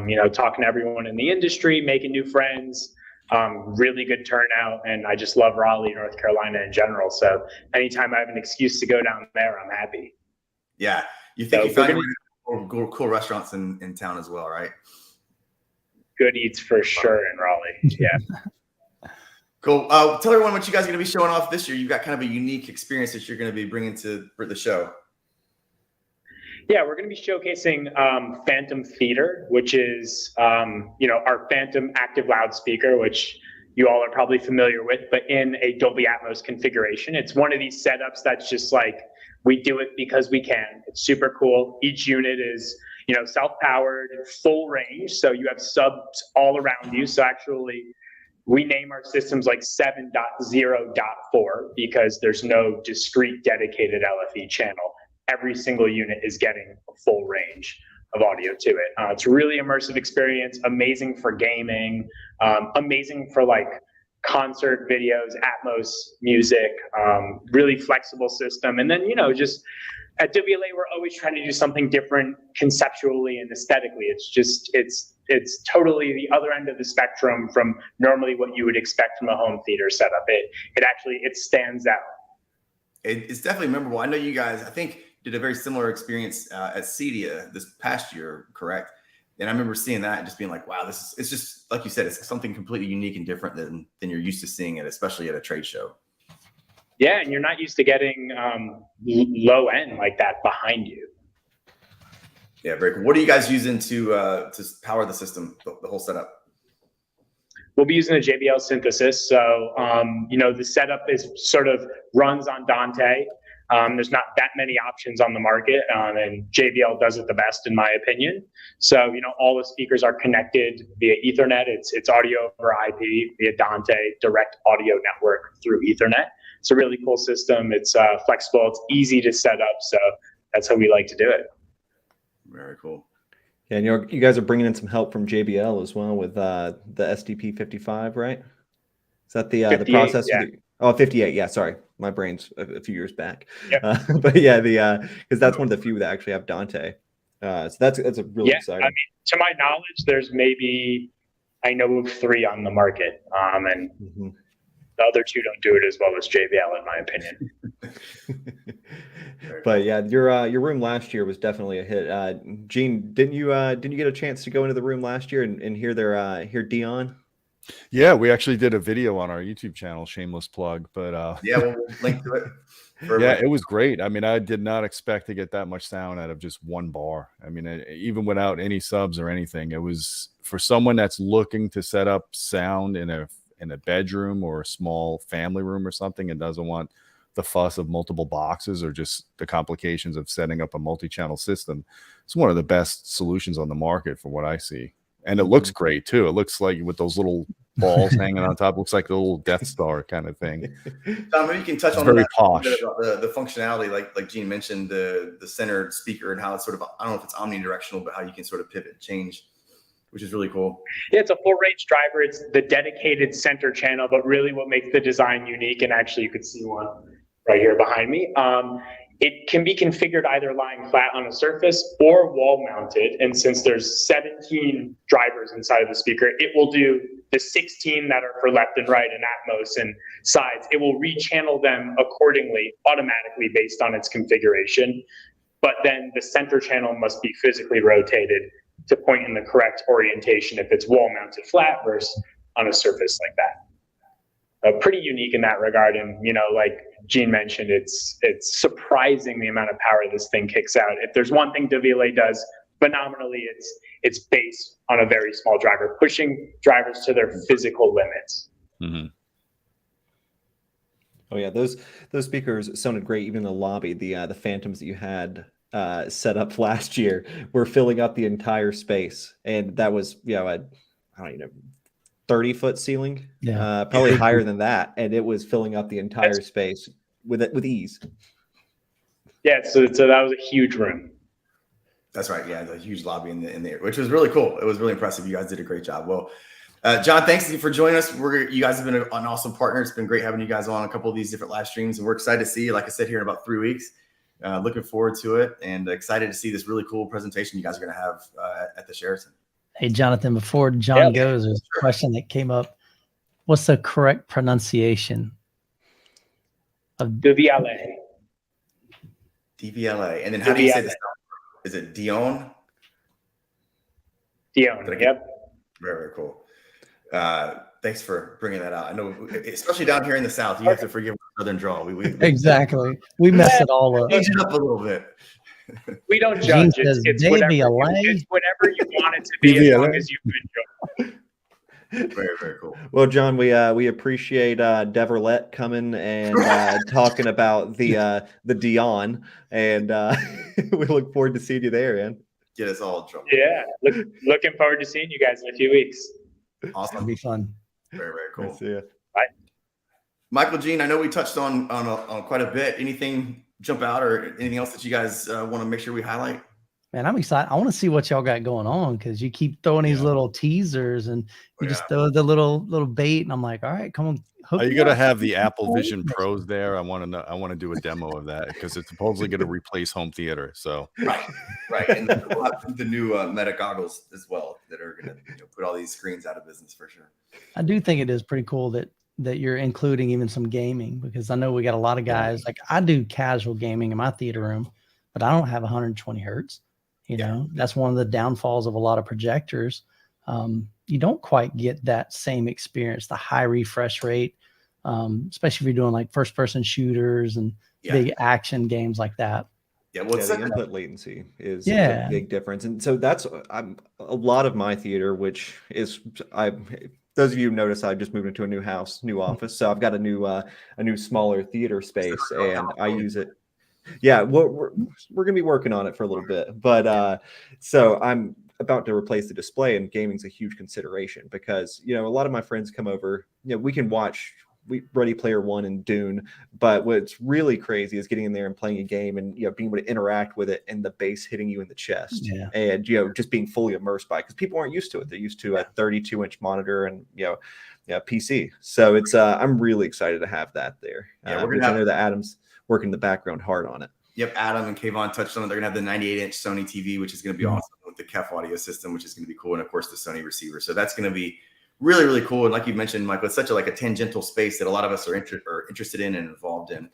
You know, talking to everyone in the industry, making new friends, really good turnout. And I just love Raleigh, North Carolina in general. So anytime I have an excuse to go down there, I'm happy. Yeah. You think you found cool restaurants in town as well, right? Good eats for sure in Raleigh. Yeah. Cool. Tell everyone what you guys are going to be showing off this year. You've got kind of a unique experience that you're going to be bringing for the show. Yeah, we're going to be showcasing Phantom Theater, which is, you know, our Phantom active loudspeaker, which you all are probably familiar with, but in a Dolby Atmos configuration. It's one of these setups that's just like, we do it because we can. It's super cool. Each unit is, you know, self-powered, full range. So you have subs all around you. So actually, we name our systems like 7.0.4 because there's no discrete dedicated LFE channel. Every single unit is getting a full range of audio to it. It's a really immersive experience, amazing for gaming, amazing for like concert videos, Atmos music, really flexible system. And then, you know, just at Devialet, we're always trying to do something different conceptually and aesthetically. It's just, it's totally the other end of the spectrum from normally what you would expect from a home theater setup. It stands out. It's definitely memorable. I know you guys, I think, did a very similar experience at Cedia this past year, correct? And I remember seeing that and just being like, wow, it's just, like you said, it's something completely unique and different than you're used to seeing it, especially at a trade show. Yeah, and you're not used to getting low end like that behind you. Yeah, very cool. What are you guys using to power the system, the whole setup? We'll be using a JBL synthesis. So, you know, the setup is sort of runs on Dante. There's not that many options on the market, and JBL does it the best, in my opinion. So, you know, all the speakers are connected via Ethernet. It's audio over IP via Dante, direct audio network through Ethernet. It's a really cool system. It's flexible. It's easy to set up. So that's how we like to do it. Very cool. Yeah, and you guys are bringing in some help from JBL as well with the SDP 55, right? Is that the processor? Yeah. Oh, 58. Yeah, sorry. My brain's a few years back. Yep. But yeah, because that's one of the few that actually have Dante. So that's a really exciting. I mean, to my knowledge, there's maybe, I know of 3 on the market. And the other 2 don't do it as well as JBL, in my opinion. But yeah, your room last year was definitely a hit. Gene, didn't you get a chance to go into the room last year and hear Dion? Yeah, we actually did a video on our YouTube channel, shameless plug, but yeah, we'll link to it. Yeah, it was great. I mean, I did not expect to get that much sound out of just one bar. I mean, even without any subs or anything, it was for someone that's looking to set up sound in a bedroom or a small family room or something and doesn't want the fuss of multiple boxes or just the complications of setting up a multi-channel system. It's one of the best solutions on the market from what I see. And it looks great too. It looks like with those little balls hanging on top, looks like a little Death Star kind of thing. Tom, maybe you can touch on very posh. The functionality, like Gene mentioned, the center speaker and how it's sort of, I don't know if it's omnidirectional, but how you can sort of pivot and change which is really cool. Yeah, it's a full range driver. It's the dedicated center channel, but really what makes the design unique, and actually you could see one right here behind me. It can be configured either lying flat on a surface or wall mounted. And since there's 17 drivers inside of the speaker, it will do the 16 that are for left and right and Atmos and sides. It will rechannel them accordingly, automatically based on its configuration. But then the center channel must be physically rotated to point in the correct orientation if it's wall mounted flat versus on a surface like that. Pretty unique in that regard. And, you know, like Gene mentioned, it's surprising the amount of power this thing kicks out. If there's one thing Devialet does phenomenally, it's based on a very small driver, pushing drivers to their physical limits. Mm-hmm. Oh yeah, those speakers sounded great. Even in the lobby, the Phantoms that you had set up last year were filling up the entire space, and that was, you know, I don't know, 30-foot ceiling, probably higher than that, and it was filling up the entire space with ease. Yeah, so that was a huge room. That's right. Yeah, the huge lobby in there, which was really cool. It was really impressive. You guys did a great job. Well, John, thanks for joining us. You guys have been an awesome partner. It's been great having you guys on a couple of these different live streams, and we're excited to see you, like I said, here in about 3 weeks. Looking forward to it, and excited to see this really cool presentation you guys are going to have at the Sheraton. Hey, Jonathan, before John goes, there's a question that came up. What's the correct pronunciation of Devialet? Devialet. And then how do you say this? Is it Dion? Dion, yep. Very, very cool. Thanks for bringing that out. I know, especially down here in the South, you have to forgive our Southern drawl. Exactly. We mess it all up. Change it up a little bit. We don't judge. It's whatever you want it to be, as long as you enjoy. Very, very cool. Well, John, we appreciate Devialet coming and talking about the Dion, and we look forward to seeing you there, man. Get us all in trouble. Yeah, looking forward to seeing you guys in a few weeks. Awesome. It'll be fun. Very, very cool. See you. Bye. Michael, Gene, I know we touched on quite a bit. Anything jump out or anything else that you guys want to make sure we highlight? Man, I'm excited. I want to see what y'all got going on, because you keep throwing these little teasers and you just throw the little bait, and I'm like, all right, come on. Are you going to have the Apple Vision Pros there? I want to know. I want to do a demo of that, because it's supposedly going to replace home theater. So right, and we'll have the new Meta goggles as well that are going to put all these screens out of business for sure. I do think it is pretty cool that you're including even some gaming, because I know we got a lot of guys, like I do casual gaming in my theater room, but I don't have 120 hertz. You know, that's one of the downfalls of a lot of projectors. You don't quite get that same experience, the high refresh rate, especially if you're doing like first person shooters and big action games like that. Yeah, well, the input latency is a big difference. And so that's a lot of my theater, which is those of you who notice, I just moved into a new house, new office. So I've got a new smaller theater space, and I use it. Yeah, we're going to be working on it for a little bit, but so I'm about to replace the display, and gaming's a huge consideration, because, you know, a lot of my friends come over, you know, we can watch Ready Player One and Dune, but what's really crazy is getting in there and playing a game, and, you know, being able to interact with it, and the bass hitting you in the chest, and, you know, just being fully immersed by it, because people aren't used to it. They're used to a 32-inch monitor and, you know, PC. So it's I'm really excited to have that there. Yeah, we're gonna have that Adam's working in the background hard on it. Yep, Adam and Kayvon touched on it. They're going to have the 98-inch Sony TV, which is going to be awesome, with the KEF audio system, which is going to be cool, and of course the Sony receiver. So that's going to be really, really cool. And like you mentioned, Michael, it's such a tangential space that a lot of us are interested in and involved in.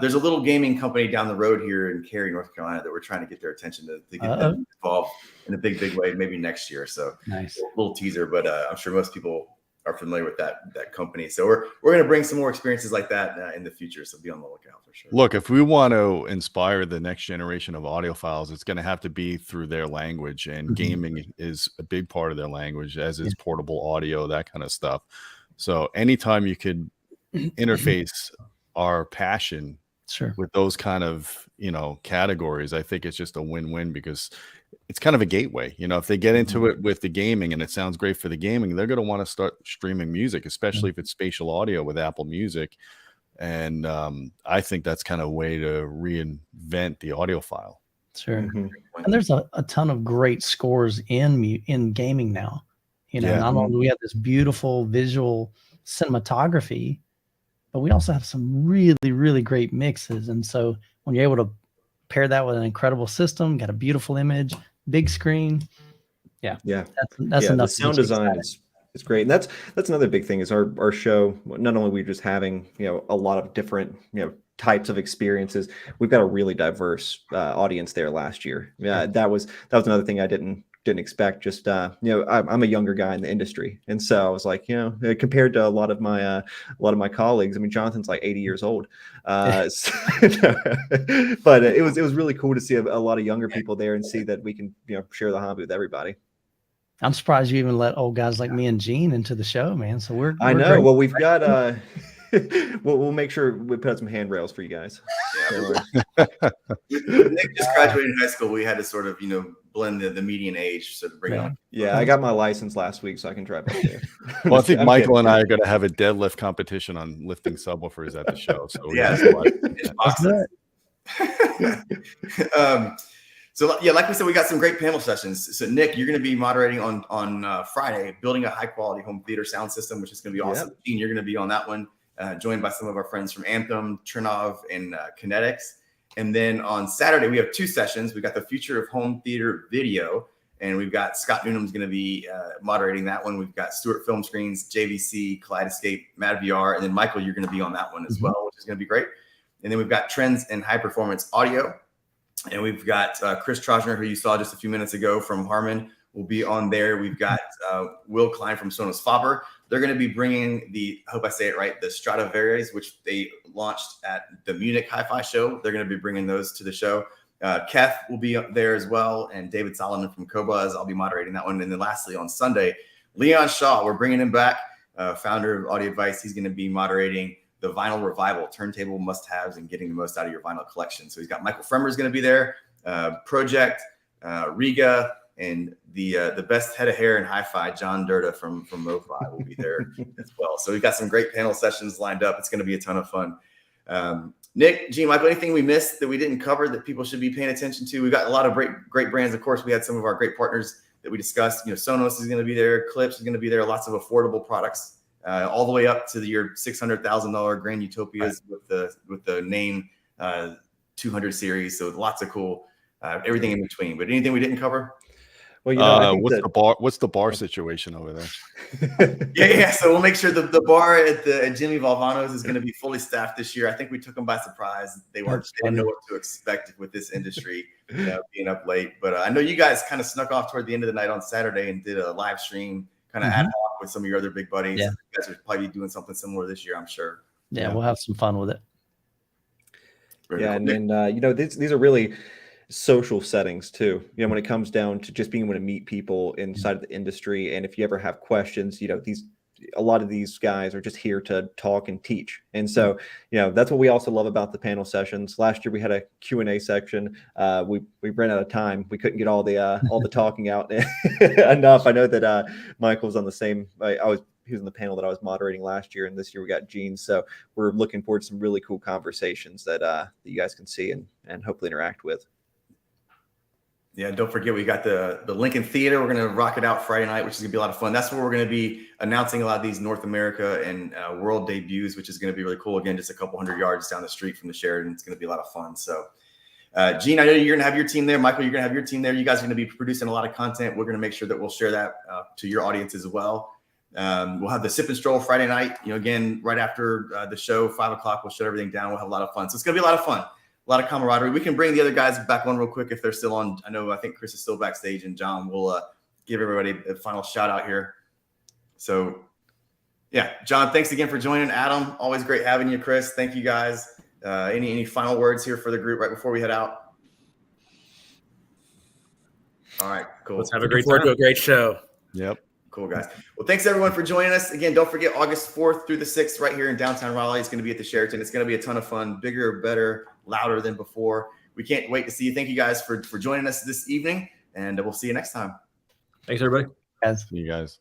There's a little gaming company down the road here in Cary, North Carolina, that we're trying to get their attention to get them involved in a big, big way, maybe next year. So nice, a little teaser, but I'm sure most people are familiar with that company. So we're going to bring some more experiences like that in the future. So be on the lookout for sure. Look, if we want to inspire the next generation of audiophiles, it's going to have to be through their language, and gaming is a big part of their language, as is portable audio, that kind of stuff. So anytime you could interface our passion with those kind of, you know, categories, I think it's just a win-win, because it's kind of a gateway. You know, if they get into it with the gaming and it sounds great for the gaming, they're going to want to start streaming music, especially if it's spatial audio with Apple Music. And I think that's kind of a way to reinvent the audiophile. Sure. Mhm. And there's a ton of great scores in gaming now. You know, Yeah. not only do we have this beautiful visual cinematography, but we also have some really, really great mixes. And so when you're able to pair that with an incredible system, got a beautiful image, big screen, Yeah. that's Yeah, enough. the to sound get you design excited. is great, and that's another big thing is our show. Not only are we just having a lot of different types of experiences, we've got a really diverse audience there last year. Yeah, that was another thing I didn't expect. Just I'm a younger guy in the industry, and so I was like, compared to a lot of my colleagues. I mean, Jonathan's like 80 years old, but it was really cool to see a lot of younger people there and see that we can share the hobby with everybody. I'm surprised you even let old guys like me and Gene into the show, man. So we're I know. great. Well, we've got we'll make sure we put out some handrails for you guys. Nick just graduated high school. We had to sort of, blend the median age so to bring on. Yeah, I got my license last week, so I can drive up there. Well, I think Michael and I are going to have a deadlift competition on lifting subwoofers at the show. So Yeah. So like we said, we got some great panel sessions. So Nick, you're going to be moderating on Friday, building a high quality home theater sound system, which is going to be awesome. Yep. Gene, you're going to be on that one, joined by some of our friends from Anthem, Trinov, and Kinetics. And then on Saturday, we have two sessions. We got the future of home theater video, and we've got Scott Noonan's going to be moderating that one. We've got Stewart Film Screens, JVC, Kaleidoscape, Mad VR, and then Michael, you're going to be on that one as well, which is going to be great. And then we've got Trends in High Performance Audio. And we've got Chris Trojner, who you saw just a few minutes ago from Harmon, will be on there. We've got Will Klein from Sonos Faber. They're going to be bringing I hope I say it right, the Stradivarius, which they launched at the Munich Hi-Fi show. They're going to be bringing those to the show. KEF will be up there as well. And David Solomon from Cobuzz. I'll be moderating that one. And then lastly, on Sunday, Leon Shaw, we're bringing him back, founder of Audio Advice. He's going to be moderating the Vinyl Revival, turntable must-haves and getting the most out of your vinyl collection. So he's got Michael Fremmer is going to be there, Project, Riga, and the best head of hair in hi-fi, John Durda from MoFi will be there as well. So we've got some great panel sessions lined up. It's going to be a ton of fun. Nick, Gene, Michael, anything we missed that we didn't cover that people should be paying attention to? We got a lot of great brands. Of course, we had some of our great partners that we discussed. Sonos is going to be there, Clips is going to be there, lots of affordable products. All the way up to your $600,000 Grand Utopias with the name 200 series. So lots of cool everything in between. But anything we didn't cover? Well, what's the bar situation over there? Yeah. So we'll make sure the bar at Jimmy Valvano's is going to be fully staffed this year. I think we took them by surprise. They didn't know what to expect with this industry being up late. But I know you guys kind of snuck off toward the end of the night on Saturday and did a live stream kind of ad hoc with some of your other big buddies. Yeah. You guys are probably doing something similar this year, I'm sure. Yeah, we'll have some fun with it. Very cool. And then these are really social settings too. When it comes down to just being able to meet people inside of the industry, and if you ever have questions, a lot of these guys are just here to talk and teach. And so, that's what we also love about the panel sessions. Last year we had a Q&A section. We ran out of time. We couldn't get all the talking out enough. I know that Michael was on the same. He was on the panel that I was moderating last year, and this year we got Gene. So we're looking forward to some really cool conversations that you guys can see and hopefully interact with. Yeah, don't forget we got the Lincoln Theater. We're going to rock it out Friday night, which is going to be a lot of fun. That's where we're going to be announcing a lot of these North America and world debuts, which is going to be really cool. Again, just a couple hundred yards down the street from the Sheraton. It's going to be a lot of fun. So, Gene, I know you're going to have your team there. Michael, you're going to have your team there. You guys are going to be producing a lot of content. We're going to make sure that we'll share that to your audience as well. We'll have the Sip and Stroll Friday night. Again, right after the show, 5:00, we'll shut everything down. We'll have a lot of fun. So it's going to be a lot of fun. A lot of camaraderie. We can bring the other guys back on real quick if they're still on. I think Chris is still backstage, and John will give everybody a final shout out here. So, yeah, John, thanks again for joining. Adam, always great having you. Chris, thank you guys. Any final words here for the group right before we head out? All right, cool. Let's have a great Looking forward time. to a great show. Yep. Cool, guys. Well, thanks everyone for joining us. Again, don't forget August 4th through the 6th right here in downtown Raleigh. It's going to be at the Sheraton. It's going to be a ton of fun, bigger, better, louder than before. We can't wait to see you. Thank you guys for joining us this evening, and we'll see you next time. Thanks, everybody. Guys. See you guys.